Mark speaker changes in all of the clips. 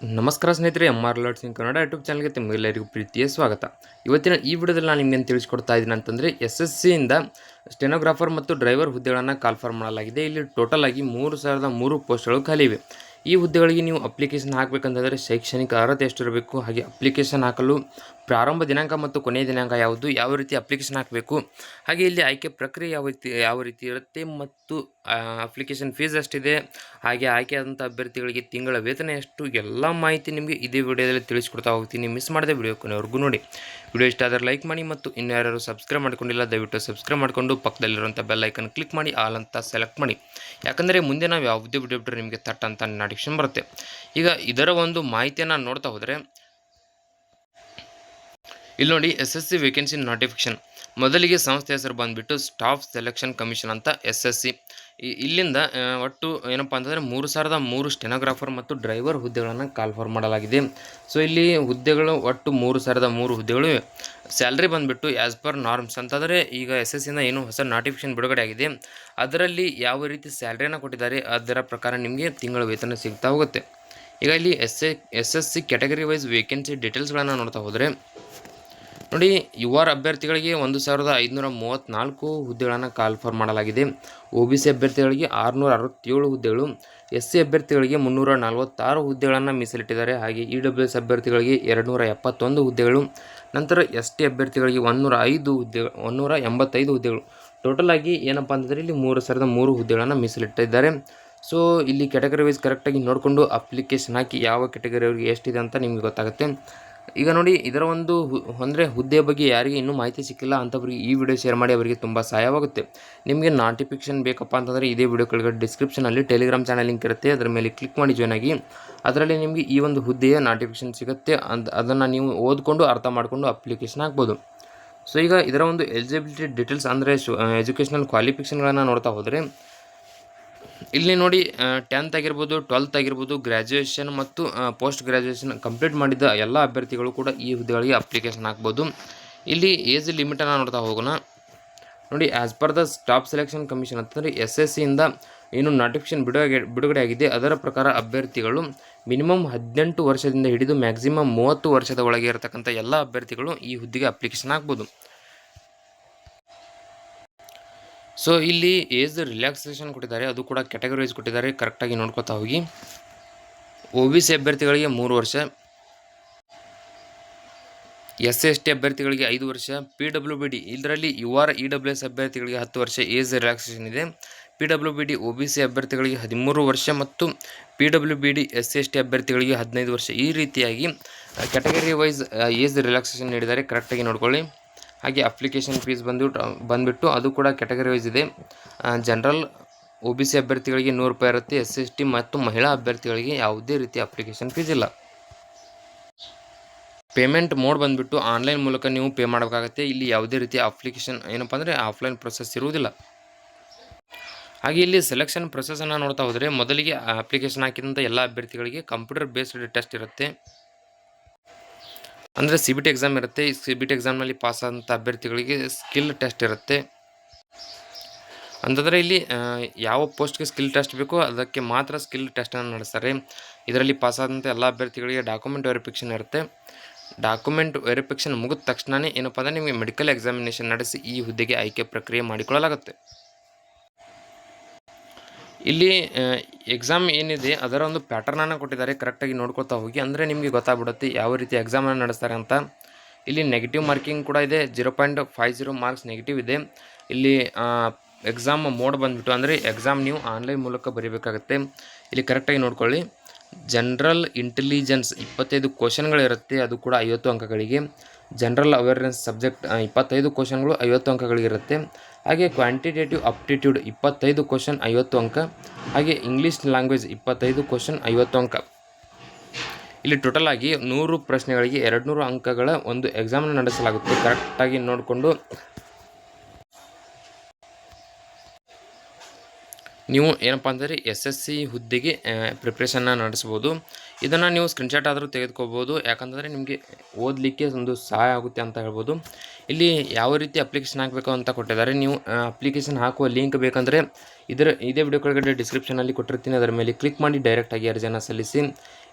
Speaker 1: ನಮಸ್ಕಾರ ಸ್ನೇಹಿತರೆ, MR. Learning in Kannada YouTube ಚಾನಲ್ಗೆ ತಮಗೆಲ್ಲರಿಗೂ ಪ್ರೀತಿಯ ಸ್ವಾಗತ. ಇವತ್ತಿನ ಈ ವಿಡಿಯೋದಲ್ಲಿ ನಾನು ನಿಮಗೆ ತಿಳಿಸ್ಕೊಡ್ತಾ ಇದ್ದೀನಿ ಅಂತಂದರೆ SSCಯಿಂದ ಸ್ಟೆನೋಗ್ರಾಫರ್ ಮತ್ತು ಡ್ರೈವರ್ ಹುದ್ದೆಗಳನ್ನು ಕಾಲ್ಫರ್ ಮಾಡಲಾಗಿದೆ. ಇಲ್ಲಿ ಟೋಟಲ್ ಆಗಿ 3003 ಪೋಸ್ಟ್ಗಳು ಖಾಲಿ ಇವೆ. ಈ ಹುದ್ದೆಗಳಿಗೆ ನೀವು ಅಪ್ಲಿಕೇಶನ್ ಹಾಕಬೇಕಂತಂದರೆ ಶೈಕ್ಷಣಿಕ ಅರ್ಹತೆ ಎಷ್ಟಿರಬೇಕು, ಹಾಗೆ ಅಪ್ಲಿಕೇಶನ್ ಹಾಕಲು ಪ್ರಾರಂಭ ದಿನಾಂಕ ಮತ್ತು ಕೊನೆಯ ದಿನಾಂಕ ಯಾವುದು, ಯಾವ ರೀತಿ ಅಪ್ಲಿಕೇಶನ್ ಹಾಕಬೇಕು, ಹಾಗೆ ಇಲ್ಲಿ ಆಯ್ಕೆ ಪ್ರಕ್ರಿಯೆ ಯಾವ ರೀತಿ ಇರುತ್ತೆ ಮತ್ತು ಅಪ್ಲಿಕೇಶನ್ ಫೀಸ್ ಎಷ್ಟಿದೆ, ಹಾಗೆ ಆಯ್ಕೆಯಾದಂಥ ಅಭ್ಯರ್ಥಿಗಳಿಗೆ ತಿಂಗಳ ವೇತನ ಎಷ್ಟು, ಎಲ್ಲ ಮಾಹಿತಿ ನಿಮಗೆ ಇದೇ ವಿಡಿಯೋದಲ್ಲಿ ತಿಳಿಸ್ಕೊಡ್ತಾ ಹೋಗ್ತೀನಿ. ಮಿಸ್ ಮಾಡದೆ ವಿಡಿಯೋ ಕೊನೆವರೆಗೂ ನೋಡಿ. ವಿಡಿಯೋ ಇಷ್ಟ ಆದರೆ ಲೈಕ್ ಮಾಡಿ ಮತ್ತು ಇನ್ನು ಯಾರು ಸಬ್ಸ್ಕ್ರೈಬ್ ಮಾಡ್ಕೊಂಡಿಲ್ಲ ದಯವಿಟ್ಟು ಸಬ್ಸ್ಕ್ರೈಬ್ ಮಾಡಿಕೊಂಡು ಪಕ್ಕದಲ್ಲಿರುವಂಥ ಬೆಲ್ ಐಕನ್ ಕ್ಲಿಕ್ ಮಾಡಿ ಆಲ್ ಅಂತ ಸೆಲೆಕ್ಟ್ ಮಾಡಿ. ಯಾಕಂದರೆ ಮುಂದೆ ನಾವು ಯಾವುದೇ ವಿಡಿಯೋ ಬಿಟ್ಟರೆ ನಿಮಗೆ ತಟ್ ಅಂತ ನೋಟಿಫಿಕೇಶನ್ ಬರುತ್ತೆ. ಈಗ ಇದರ ಒಂದು ಮಾಹಿತಿಯನ್ನು ನೋಡ್ತಾ ಹೋದರೆ ಇಲ್ಲಿ ನೋಡಿ, SSC ವೇಕೆನ್ಸಿ ನೋಟಿಫಿಕೇಶನ್. ಮೊದಲಿಗೆ ಸಂಸ್ಥೆ ಹೆಸರು ಬಂದುಬಿಟ್ಟು ಸ್ಟಾಫ್ ಸೆಲೆಕ್ಷನ್ ಕಮಿಷನ್ ಅಂತ SSC. ಇಲ್ಲಿಂದ ಒಟ್ಟು ಏನಪ್ಪ ಅಂತಂದರೆ 3003 ಸ್ಟೆನೋಗ್ರಾಫರ್ ಮತ್ತು ಡ್ರೈವರ್ ಹುದ್ದೆಗಳನ್ನು ಕಾಲ್ಫರ್ ಮಾಡಲಾಗಿದೆ. ಸೊ ಇಲ್ಲಿ ಹುದ್ದೆಗಳು ಒಟ್ಟು 3003 ಹುದ್ದೆಗಳು ಇವೆ. ಸ್ಯಾಲ್ರಿ ಬಂದುಬಿಟ್ಟು ಆ್ಯಸ್ ಪರ್ ನಾರ್ಮ್ಸ್ ಅಂತಂದರೆ ಈಗ SSCಯಿಂದ ಏನು ಹೊಸ ನೋಟಿಫಿಕೇಶನ್ ಬಿಡುಗಡೆ ಆಗಿದೆ ಅದರಲ್ಲಿ ಯಾವ ರೀತಿ ಸ್ಯಾಲ್ರಿಯನ್ನು ಕೊಟ್ಟಿದ್ದಾರೆ ಅದರ ಪ್ರಕಾರ ನಿಮಗೆ ತಿಂಗಳ ವೇತನ ಸಿಗ್ತಾ ಹೋಗುತ್ತೆ. ಈಗ ಇಲ್ಲಿ SSC ಕ್ಯಾಟಗರಿ ವೈಸ್ ವೇಕೆನ್ಸಿ ಡೀಟೇಲ್ಸ್ಗಳನ್ನು ನೋಡ್ತಾ ಹೋದರೆ ನೋಡಿ, ಯುವ ಅಭ್ಯರ್ಥಿಗಳಿಗೆ 1534 ಹುದ್ದೆಗಳನ್ನು ಕಾಲ್ಫರ್ ಮಾಡಲಾಗಿದೆ. OBC ಅಭ್ಯರ್ಥಿಗಳಿಗೆ 667 ಹುದ್ದೆಗಳು, SC ಅಭ್ಯರ್ಥಿಗಳಿಗೆ 346 ಹುದ್ದೆಗಳನ್ನು ಮೀಸಲಿಟ್ಟಿದ್ದಾರೆ. ಹಾಗೆ EWS ಅಭ್ಯರ್ಥಿಗಳಿಗೆ 271 ಹುದ್ದೆಗಳು, ನಂತರ ST ಅಭ್ಯರ್ಥಿಗಳಿಗೆ 185 ಹುದ್ದೆಗಳು. ಟೋಟಲ್ ಆಗಿ ಏನಪ್ಪ ಅಂತಂದರೆ ಇಲ್ಲಿ 3003 ಹುದ್ದೆಗಳನ್ನು ಮೀಸಲಿಟ್ಟಿದ್ದಾರೆ. ಸೊ ಇಲ್ಲಿ ಕ್ಯಾಟಗರಿ ವೈಸ್ ಕರೆಕ್ಟಾಗಿ ನೋಡಿಕೊಂಡು ಅಪ್ಲಿಕೇಶನ್ ಹಾಕಿ ಯಾವ ಕ್ಯಾಟಗರಿ ಅವರಿಗೆ ಎಷ್ಟಿದೆ ಅಂತ ನಿಮಗೆ ಗೊತ್ತಾಗುತ್ತೆ. ಈಗ ನೋಡಿ, ಇದರ ಒಂದು ಅಂದರೆ ಹುದ್ದೆಯ ಬಗ್ಗೆ ಯಾರಿಗೆ ಇನ್ನೂ ಮಾಹಿತಿ ಸಿಕ್ಕಿಲ್ಲ ಅಂಥವ್ರಿಗೆ ಈ ವಿಡಿಯೋ ಶೇರ್ ಮಾಡಿ, ಅವರಿಗೆ ತುಂಬ ಸಹಾಯವಾಗುತ್ತೆ. ನಿಮಗೆ ನೋಟಿಫಿಕೇಶನ್ ಬೇಕಪ್ಪ ಅಂತಂದರೆ ಇದೇ ವಿಡಿಯೋ ಕೆಳಗಡೆ ಡಿಸ್ಕ್ರಿಪ್ಷನಲ್ಲಿ ಟೆಲಿಗ್ರಾಮ್ ಚಾನಲ್ ಲಿಂಕ್ ಇರುತ್ತೆ, ಅದರ ಮೇಲೆ ಕ್ಲಿಕ್ ಮಾಡಿ ಜಾಯ್ನ್ ಆಗಿ. ಅದರಲ್ಲಿ ನಿಮಗೆ ಈ ಒಂದು ಹುದ್ದೆಯ ನೋಟಿಫಿಕೇಶನ್ ಸಿಗುತ್ತೆ. ಅದನ್ನು ನೀವು ಓದ್ಕೊಂಡು ಅರ್ಥ ಮಾಡಿಕೊಂಡು ಅಪ್ಲಿಕೇಶನ್ ಹಾಕ್ಬೋದು. ಸೊ ಈಗ ಇದರ ಒಂದು ಎಲಿಜಿಬಿಲಿಟಿ ಡೀಟೇಲ್ಸ್ ಅಂದರೆ ಎಜುಕೇಷನಲ್ ಕ್ವಾಲಿಫಿಕೇಷನ್ಗಳನ್ನು ನೋಡ್ತಾ ಹೋದರೆ ಇಲ್ಲಿ ನೋಡಿ, 10th ಆಗಿರ್ಬೋದು, 12th ಆಗಿರ್ಬೋದು, ಗ್ರ್ಯಾಜುಯೇಷನ್ ಮತ್ತು ಪೋಸ್ಟ್ ಗ್ರ್ಯಾಜುಯೇಷನ್ ಕಂಪ್ಲೀಟ್ ಮಾಡಿದ ಎಲ್ಲ ಅಭ್ಯರ್ಥಿಗಳು ಕೂಡ ಈ ಹುದ್ದೆಗಳಿಗೆ ಅಪ್ಲಿಕೇಶನ್ ಹಾಕ್ಬೋದು. ಇಲ್ಲಿ ಏಜ್ ಲಿಮಿಟನ್ನು ನೋಡ್ತಾ ಹೋಗೋಣ. ನೋಡಿ, as per the staff selection commission ಅಂತಂದರೆ SSCಯಿಂದ ಏನು ನೋಟಿಫಿಕೇಶನ್ ಬಿಡುಗಡೆ ಆಗಿದೆ ಅದರ ಪ್ರಕಾರ ಅಭ್ಯರ್ಥಿಗಳು ಮಿನಿಮಮ್ 18 ವರ್ಷದಿಂದ ಹಿಡಿದು ಮ್ಯಾಕ್ಸಿಮಮ್ 30 ವರ್ಷದ ಒಳಗೆ ಇರತಕ್ಕಂಥ ಎಲ್ಲ ಅಭ್ಯರ್ಥಿಗಳು ಈ ಹುದ್ದೆಗೆ ಅಪ್ಲಿಕೇಶನ್ ಹಾಕ್ಬೋದು. ಸೊ ಇಲ್ಲಿ ಏಜ್ ರಿಲ್ಯಾಕ್ಸೇಷನ್ ಕೊಟ್ಟಿದ್ದಾರೆ, ಅದು ಕೂಡ ಕ್ಯಾಟಗರೈಸ್ ಕೊಟ್ಟಿದ್ದಾರೆ, ಕರೆಕ್ಟಾಗಿ ನೋಡ್ಕೊತಾ ಹೋಗಿ. OBC ಅಭ್ಯರ್ಥಿಗಳಿಗೆ 3 ವರ್ಷ, SC/ST ಅಭ್ಯರ್ಥಿಗಳಿಗೆ 5 ವರ್ಷ, PWBD ಇದರಲ್ಲಿ EWS ಅಭ್ಯರ್ಥಿಗಳಿಗೆ 10 ವರ್ಷ ಏಜ್ ರಿಲ್ಯಾಕ್ಸೇಷನ್ ಇದೆ. PWBD OBC ಅಭ್ಯರ್ಥಿಗಳಿಗೆ 13 ವರ್ಷ ಮತ್ತು PWBD SC/ST ಅಭ್ಯರ್ಥಿಗಳಿಗೆ 15 ವರ್ಷ. ಈ ರೀತಿಯಾಗಿ ಕ್ಯಾಟಗರಿ ವೈಸ್ ಏಜ್ ರಿಲ್ಯಾಕ್ಸೇಷನ್ ನೀಡಿದ್ದಾರೆ, ಕರೆಕ್ಟಾಗಿ ನೋಡ್ಕೊಳ್ಳಿ. ಹಾಗೆ ಅಪ್ಲಿಕೇಶನ್ ಫೀಸ್ ಬಂದುಬಿಟ್ಟು ಅದು ಕೂಡ ಕ್ಯಾಟಗರಿ ವೈಸ್ ಇದೆ. ಜನರಲ್ OBC ಅಭ್ಯರ್ಥಿಗಳಿಗೆ 100 ರೂಪಾಯಿ ಇರುತ್ತೆ. SC/ST ಮತ್ತು ಮಹಿಳಾ ಅಭ್ಯರ್ಥಿಗಳಿಗೆ ಯಾವುದೇ ರೀತಿಯ ಅಪ್ಲಿಕೇಶನ್ ಫೀಸ್ ಇಲ್ಲ. ಪೇಮೆಂಟ್ ಮೋಡ್ ಬಂದುಬಿಟ್ಟು ಆನ್ಲೈನ್ ಮೂಲಕ ನೀವು ಪೇ ಮಾಡಬೇಕಾಗುತ್ತೆ. ಇಲ್ಲಿ ಯಾವುದೇ ರೀತಿಯ ಅಪ್ಲಿಕೇಶನ್ ಏನಪ್ಪ ಅಂದರೆ ಆಫ್ಲೈನ್ ಪ್ರೊಸೆಸ್ ಇರುವುದಿಲ್ಲ. ಹಾಗೆ ಇಲ್ಲಿ ಸೆಲೆಕ್ಷನ್ ಪ್ರೊಸೆಸನ್ನು ನೋಡ್ತಾ ಹೋದರೆ ಮೊದಲಿಗೆ ಅಪ್ಲಿಕೇಶನ್ ಹಾಕಿದಂಥ ಎಲ್ಲ ಅಭ್ಯರ್ಥಿಗಳಿಗೆ ಕಂಪ್ಯೂಟರ್ ಬೇಸ್ಡ್ ಟೆಸ್ಟ್ ಇರುತ್ತೆ. ಅಂದರೆ CBT ಎಕ್ಸಾಮ್ ಇರುತ್ತೆ. ಈ CBT ಎಕ್ಸಾಮ್ನಲ್ಲಿ ಪಾಸ್ ಆದಂಥ ಅಭ್ಯರ್ಥಿಗಳಿಗೆ ಸ್ಕಿಲ್ ಟೆಸ್ಟ್ ಇರುತ್ತೆ. ಅಂತಂದರೆ ಇಲ್ಲಿ ಯಾವ ಪೋಸ್ಟ್ಗೆ ಸ್ಕಿಲ್ ಟೆಸ್ಟ್ ಬೇಕೋ ಅದಕ್ಕೆ ಮಾತ್ರ ಸ್ಕಿಲ್ ಟೆಸ್ಟನ್ನು ನಡೆಸ್ತಾರೆ. ಇದರಲ್ಲಿ ಪಾಸ್ ಆದಂಥ ಎಲ್ಲ ಅಭ್ಯರ್ಥಿಗಳಿಗೆ ಡಾಕ್ಯುಮೆಂಟ್ ವೆರಿಫಿಕೇಷನ್ ಇರುತ್ತೆ. ಡಾಕ್ಯುಮೆಂಟ್ ವೆರಿಫಿಕೇಷನ್ ಮುಗಿದ ತಕ್ಷಣವೇ ಏನಪ್ಪ ಅಂದರೆ ನಿಮಗೆ ಮೆಡಿಕಲ್ ಎಕ್ಸಾಮಿನೇಷನ್ ನಡೆಸಿ ಈ ಹುದ್ದೆಗೆ ಆಯ್ಕೆ ಪ್ರಕ್ರಿಯೆ ಮಾಡಿಕೊಳ್ಳಲಾಗುತ್ತೆ. ಇಲ್ಲಿ ಎಕ್ಸಾಮ್ ಏನಿದೆ ಅದರ ಒಂದು ಪ್ಯಾಟರ್ನನ್ನು ಕೊಟ್ಟಿದ್ದಾರೆ, ಕರೆಕ್ಟಾಗಿ ನೋಡ್ಕೊತಾ ಹೋಗಿ. ಅಂದರೆ ನಿಮಗೆ ಗೊತ್ತಾಗ್ಬಿಡುತ್ತೆ ಯಾವ ರೀತಿ ಎಕ್ಸಾಮನ್ನು ನಡೆಸ್ತಾರೆ ಅಂತ. ಇಲ್ಲಿ ನೆಗೆಟಿವ್ ಮಾರ್ಕಿಂಗ್ ಕೂಡ ಇದೆ, 0.50 ಮಾರ್ಕ್ಸ್ ನೆಗೆಟಿವ್ ಇದೆ. ಇಲ್ಲಿ ಎಕ್ಸಾಮ್ ಮೋಡ್ ಬಂದುಬಿಟ್ಟು ಅಂದರೆ ಎಕ್ಸಾಮ್ ನೀವು ಆನ್ಲೈನ್ ಮೂಲಕ ಬರೀಬೇಕಾಗುತ್ತೆ. ಇಲ್ಲಿ ಕರೆಕ್ಟಾಗಿ ನೋಡ್ಕೊಳ್ಳಿ. ಜನರಲ್ ಇಂಟೆಲಿಜೆನ್ಸ್ 25 ಕ್ವಶನ್ಗಳಿರುತ್ತೆ, ಅದು ಕೂಡ 50 ಅಂಕಗಳಿಗೆ. ಜನರಲ್ ಅವೇರ್ನೆಸ್ ಸಬ್ಜೆಕ್ಟ್ 25 ಕ್ವಶನ್ಗಳು 50 ಅಂಕಗಳಿರುತ್ತೆ. ಹಾಗೆ ಕ್ವಾಂಟಿಟೇಟಿವ್ ಅಪ್ಟಿಟ್ಯೂಡ್ 25 ಕ್ವಶನ್ 50 ಅಂಕ. ಹಾಗೆ ಇಂಗ್ಲೀಷ್ ಲ್ಯಾಂಗ್ವೇಜ್ 25 ಕ್ವಶನ್ 50 ಅಂಕ. ಇಲ್ಲಿ ಟೋಟಲ್ ಆಗಿ 100 ಪ್ರಶ್ನೆಗಳಿಗೆ 200 ಅಂಕಗಳ ಒಂದು ಎಕ್ಸಾಮನ್ನು ನಡೆಸಲಾಗುತ್ತೆ. ಕರೆಕ್ಟಾಗಿ ನೋಡಿಕೊಂಡು ನೀವು ಏನಪ್ಪ ಅಂದರೆ SSC ಹುದ್ದೆಗೆ ಪ್ರಿಪ್ರೇಷನ್ನ ನಡೆಸ್ಬೋದು. ಇದನ್ನು ನೀವು ಸ್ಕ್ರೀನ್ಶಾಟ್ ಆದರೂ ತೆಗೆದುಕೋಬೋದು, ಯಾಕಂದರೆ ನಿಮಗೆ ಓದಲಿಕ್ಕೆ ಒಂದು ಸಹಾಯ ಆಗುತ್ತೆ ಅಂತ ಹೇಳ್ಬೋದು. ಇಲ್ಲಿ ಯಾವ ರೀತಿ ಅಪ್ಲಿಕೇಶನ್ ಹಾಕಬೇಕು ಅಂತ ಕೊಟ್ಟಿದ್ದಾರೆ. ನೀವು ಅಪ್ಲಿಕೇಶನ್ ಹಾಕುವ ಲಿಂಕ್ ಬೇಕಂದರೆ ಇದೇ ವಿಡಿಯೋ ಕೆಳಗಡೆ ಡಿಸ್ಕ್ರಿಪ್ಷನಲ್ಲಿ ಕೊಟ್ಟಿರ್ತೀನಿ, ಅದರ ಮೇಲೆ ಕ್ಲಿಕ್ ಮಾಡಿ ಡೈರೆಕ್ಟಾಗಿ ಅರ್ಜಿಯನ್ನು ಸಲ್ಲಿಸಿ.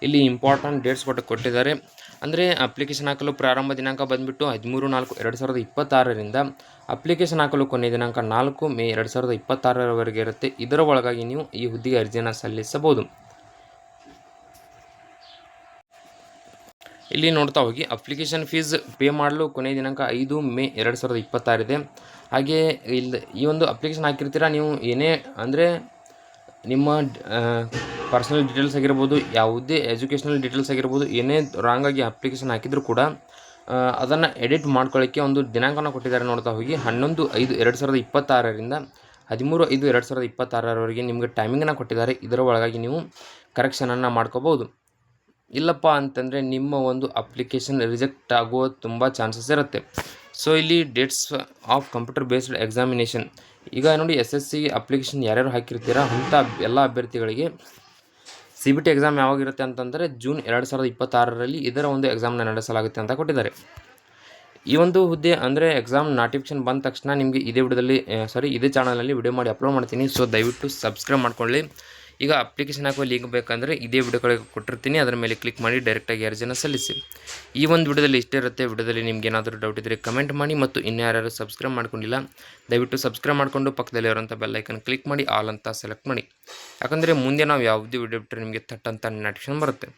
Speaker 1: ಇಲ್ಲಿ ಇಂಪಾರ್ಟೆಂಟ್ ಡೇಟ್ಸ್ ಕೊಟ್ಟಿದ್ದಾರೆ. ಅಂದರೆ ಅಪ್ಲಿಕೇಶನ್ ಹಾಕಲು ಪ್ರಾರಂಭ ದಿನಾಂಕ ಬಂದುಬಿಟ್ಟು 13/4/2026ರಿಂದ ಅಪ್ಲಿಕೇಶನ್ ಹಾಕಲು ಕೊನೆಯ ದಿನಾಂಕ 4 ಮೇ 2026ರವರೆಗೆ ಇರುತ್ತೆ. ಇದರ ಒಳಗಾಗಿ ನೀವು ಈ ಹುದ್ದೆಗೆ ಅರ್ಜಿಯನ್ನು ಸಲ್ಲಿಸಬಹುದು. ಇಲ್ಲಿ ನೋಡ್ತಾ ಹೋಗಿ, ಅಪ್ಲಿಕೇಶನ್ ಫೀಸ್ ಪೇ ಮಾಡಲು ಕೊನೆಯ ದಿನಾಂಕ 5 ಮೇ 2026 ಇದೆ. ಹಾಗೆ ಈ ಒಂದು ಅಪ್ಲಿಕೇಶನ್ ಹಾಕಿರ್ತೀರ ನೀವು, ಏನೇ ಅಂದರೆ ನಿಮ್ಮ ಪರ್ಸನಲ್ ಡೀಟೇಲ್ಸ್ ಆಗಿರ್ಬೋದು, ಯಾವುದೇ ಎಜುಕೇಷನಲ್ ಡೀಟೇಲ್ಸ್ ಆಗಿರ್ಬೋದು, ಏನೇ ರಾಂಗಾಗಿ ಅಪ್ಲಿಕೇಶನ್ ಹಾಕಿದರೂ ಕೂಡ ಅದನ್ನು ಎಡಿಟ್ ಮಾಡ್ಕೊಳ್ಳೋಕ್ಕೆ ಒಂದು ದಿನಾಂಕನ ಕೊಟ್ಟಿದ್ದಾರೆ. ನೋಡ್ತಾ ಹೋಗಿ 11/5/2026ರಿಂದ 13/5/2026ರವರೆಗೆ ನಿಮಗೆ ಟೈಮಿಂಗನ್ನು ಕೊಟ್ಟಿದ್ದಾರೆ. ಇದರ ಒಳಗಾಗಿ ನೀವು ಕರೆಕ್ಷನನ್ನು ಮಾಡ್ಕೋಬೋದು. ಇಲ್ಲಪ್ಪ ಅಂತಂದರೆ ನಿಮ್ಮ ಒಂದು ಅಪ್ಲಿಕೇಶನ್ ರಿಜೆಕ್ಟ್ ಆಗುವ ತುಂಬ ಚಾನ್ಸಸ್ ಇರುತ್ತೆ. ಸೊ ಇಲ್ಲಿ dates of computer based examination, ಈಗ ನೋಡಿ SSC ಅಪ್ಲಿಕೇಶನ್ ಯಾರ್ಯಾರು ಹಾಕಿರ್ತೀರ ಅಂಥ ಎಲ್ಲ ಅಭ್ಯರ್ಥಿಗಳಿಗೆ CBT ಎಕ್ಸಾಮ್ ಯಾವಾಗಿರುತ್ತೆ ಅಂತಂದರೆ ಜೂನ್ 2026ರಲ್ಲಿ ಇದರ ಒಂದು ಎಕ್ಸಾಮ್ನ ನಡೆಸಲಾಗುತ್ತೆ ಅಂತ ಕೊಟ್ಟಿದ್ದಾರೆ. ಈ ಒಂದು ಹುದ್ದೆ ಅಂದರೆ ಎಕ್ಸಾಮ್ ನೋಟಿಫಿಕೇಶನ್ ಬಂದ ತಕ್ಷಣ ನಿಮಗೆ ಇದೇ ಚಾನಲಲ್ಲಿ ವಿಡಿಯೋ ಮಾಡಿ ಅಪ್ಲೋಡ್ ಮಾಡ್ತೀನಿ. ಸೊ ದಯವಿಟ್ಟು ಸಬ್ಸ್ಕ್ರೈಬ್ ಮಾಡ್ಕೊಳ್ಳಿ. ಈಗ ಅಪ್ಲಿಕೇಶನ್ ಹಾಕುವ ಲಿಂಕ್ ಬೇಕಂದರೆ ಇದೇ ವಿಡಿಯೋಗಳಿಗೆ ಕೊಟ್ಟಿರ್ತೀನಿ, ಅದರ ಮೇಲೆ ಕ್ಲಿಕ್ ಮಾಡಿ ಡೈರೆಕ್ಟಾಗಿ ಅರ್ಜಿಯನ್ನು ಸಲ್ಲಿಸಿ. ಈ ಒಂದು ವಿಡಿಯೋದಲ್ಲಿ ಇಷ್ಟೇ ಇರುತ್ತೆ. ವಿಡಿಯೋದಲ್ಲಿ ನಿಮ್ಗೆ ಏನಾದರೂ ಡೌಟ್ ಇದ್ದರೆ ಕಮೆಂಟ್ ಮಾಡಿ, ಮತ್ತು ಇನ್ಯಾರು ಸಬ್ಸ್ಕ್ರೈಬ್ ಮಾಡ್ಕೊಂಡಿಲ್ಲ ದಯವಿಟ್ಟು ಸಬ್ಸ್ಕ್ರೈಬ್ ಮಾಡಿಕೊಂಡು ಪಕ್ಕದಲ್ಲಿ ಇರೋಂಥ ಬೆಲ್ ಐಕನ್ ಕ್ಲಿಕ್ ಮಾಡಿ ಆಲ್ ಅಂತ ಸೆಲೆಕ್ಟ್ ಮಾಡಿ. ಯಾಕಂದರೆ ಮುಂದೆ ನಾವು ಯಾವುದೇ ವಿಡಿಯೋ ಬಿಟ್ಟರೆ ನಿಮಗೆ ಥಟ್ ಅಂತ ನೋಟಿಫಿಕೇಶನ್ ಬರುತ್ತೆ.